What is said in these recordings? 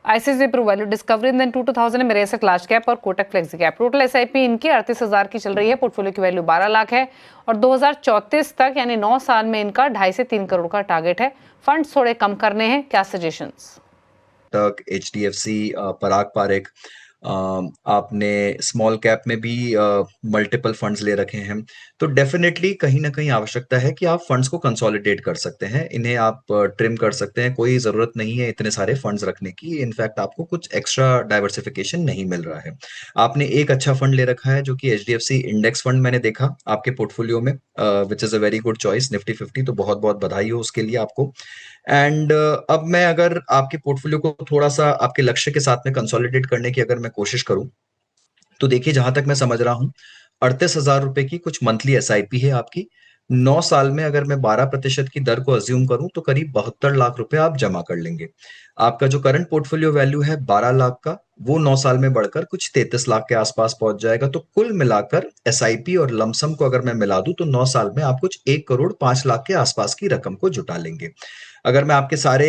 ICC value discovery इन 2000 में रेसक large cap और Kotak flexi cap. Total SIP इनकी 38,000 की चल रही है। पोर्टफोलियो की वैल्यू 12 लाख है और 2034 तक यानी 9 साल में इनका 2.5 से 3 करोड़ का टारगेट है। फंड्स थोड़े कम करने हैं, क्या सजेशंस? तक एचडीएफसी, पराग पारेख, आपने स्मॉल कैप में भी मल्टीपल फंड्स ले रखे हैं, तो डेफिनेटली कहीं ना कहीं आवश्यकता है कि आप फंड्स को कंसोलिडेट कर सकते हैं, इन्हें आप ट्रिम कर सकते हैं। कोई ज़रूरत नहीं है इतने सारे फंड्स रखने की, इनफैक्ट आपको कुछ एक्स्ट्रा डाइवर्सिफिकेशन नहीं मिल रहा है। आपने एक अच्छा फंड ले रखा है जो कि एचडीएफसी इंडेक्स फंड मैंने देखा आपके पोर्टफोलियो में, which is a very good choice, Nifty 50, तो बहुत बहुत बधाई हो उसके लिए आपको। एंड अब मैं अगर आपके पोर्टफोलियो को थोड़ा सा आपके लक्ष्य के साथ में कंसोलिडेट करने की अगर मैं कोशिश करूं, तो देखिए जहां तक मैं समझ रहा हूं, 38,000 रुपए की कुछ मंथली एसआईपी है आपकी। 9 साल में अगर मैं 12% की दर को अज्यूम करूं तो करीब 72 लाख रुपए आप जमा कर लेंगे। आपका जो करंट पोर्टफोलियो वैल्यू है 12 लाख का, वो 9 साल में बढ़कर कुछ 33 लाख के आसपास पहुंच जाएगा। तो कुल मिलाकर एसआईपी और लमसम को अगर मैं मिला दूं तो 9 साल में आप कुछ 1 करोड़ 5 लाख के आसपास की रकम को जुटा लेंगे। अगर मैं आपके सारे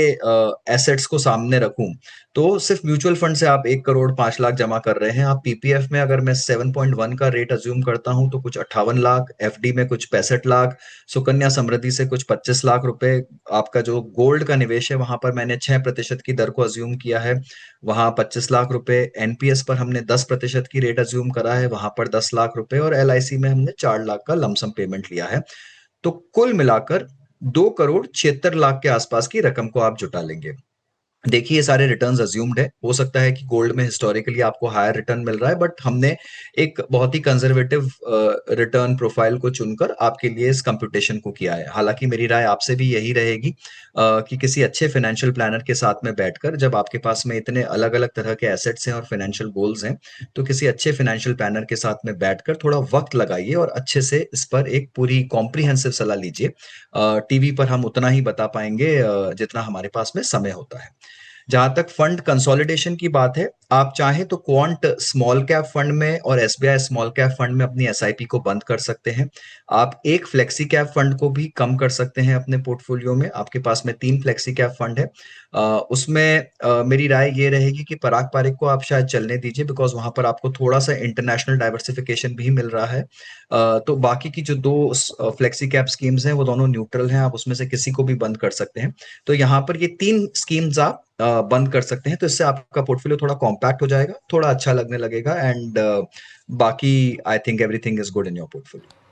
एसेट्स को सामने रखूं, तो सिर्फ म्यूचुअल फंड से आप 1 करोड़ 5 लाख जमा कर रहे हैं। आप पीपीएफ में अगर मैं 7.1 का रेट अज्यूम करता हूं तो कुछ 58 लाख, एफडी में कुछ 65 लाख, सुकन्या समृद्धि से कुछ 25 लाख रुपए, आपका जो गोल्ड का निवेश है वहां पर मैंने 6% की दर को अज्यूम किया है, वहां 25 लाख रुपए। एनपीएस पर हमने 10% की रेट अज्यूम करा है, वहां पर 10 लाख रुपए, और एलआईसी में हमने 4 लाख का लमसम पेमेंट लिया है। तो कुल मिलाकर 2 करोड़ 76 लाख के आसपास की रकम को आप जुटा लेंगे। देखिए ये सारे रिटर्न्स अज्यूम्ड है, हो सकता है कि गोल्ड में हिस्टोरिकली आपको हायर रिटर्न मिल रहा है, बट हमने एक बहुत ही कंजर्वेटिव रिटर्न प्रोफाइल को चुनकर आपके लिए इस कंप्यूटेशन को किया है। हालांकि मेरी राय आपसे भी यही रहेगी कि किसी अच्छे फाइनेंशियल प्लानर के साथ में बैठकर, जब आपके पास में इतने अलग अलग तरह के एसेट्स हैं और फाइनेंशियल गोल्स हैं, तो किसी अच्छे फाइनेंशियल प्लानर के साथ में बैठकर थोड़ा वक्त लगाइए और अच्छे से इस पर एक पूरी कॉम्प्रिहेंसिव सलाह लीजिए। टीवी पर हम उतना ही बता पाएंगे जितना हमारे पास में समय होता है। जहां तक फंड कंसोलिडेशन की बात है, आप चाहें तो क्वांट स्मॉल कैप फंड में और एसबीआई स्मॉल कैप फंड में अपनी एसआईपी को बंद कर सकते हैं। आप एक फ्लेक्सी कैप फंड को भी कम कर सकते हैं अपने पोर्टफोलियो में। आपके पास में 3 फ्लेक्सी कैप फंड है, उसमें मेरी राय ये रहेगी कि पराग पारिक को आप शायद चलने दीजिए, बिकॉज वहां पर आपको थोड़ा सा इंटरनेशनल डाइवर्सिफिकेशन भी मिल रहा है। तो बाकी की जो 2 फ्लेक्सी कैप स्कीम्स हैं वो दोनों न्यूट्रल हैं, आप उसमें से किसी को भी बंद कर सकते हैं। तो यहाँ पर ये 3 स्कीम्स आप बंद कर सकते हैं, तो इससे आपका पोर्टफोलियो थोड़ा कॉम्पैक्ट हो जाएगा, थोड़ा अच्छा लगने लगेगा, एंड बाकी I think everything is good in your portfolio.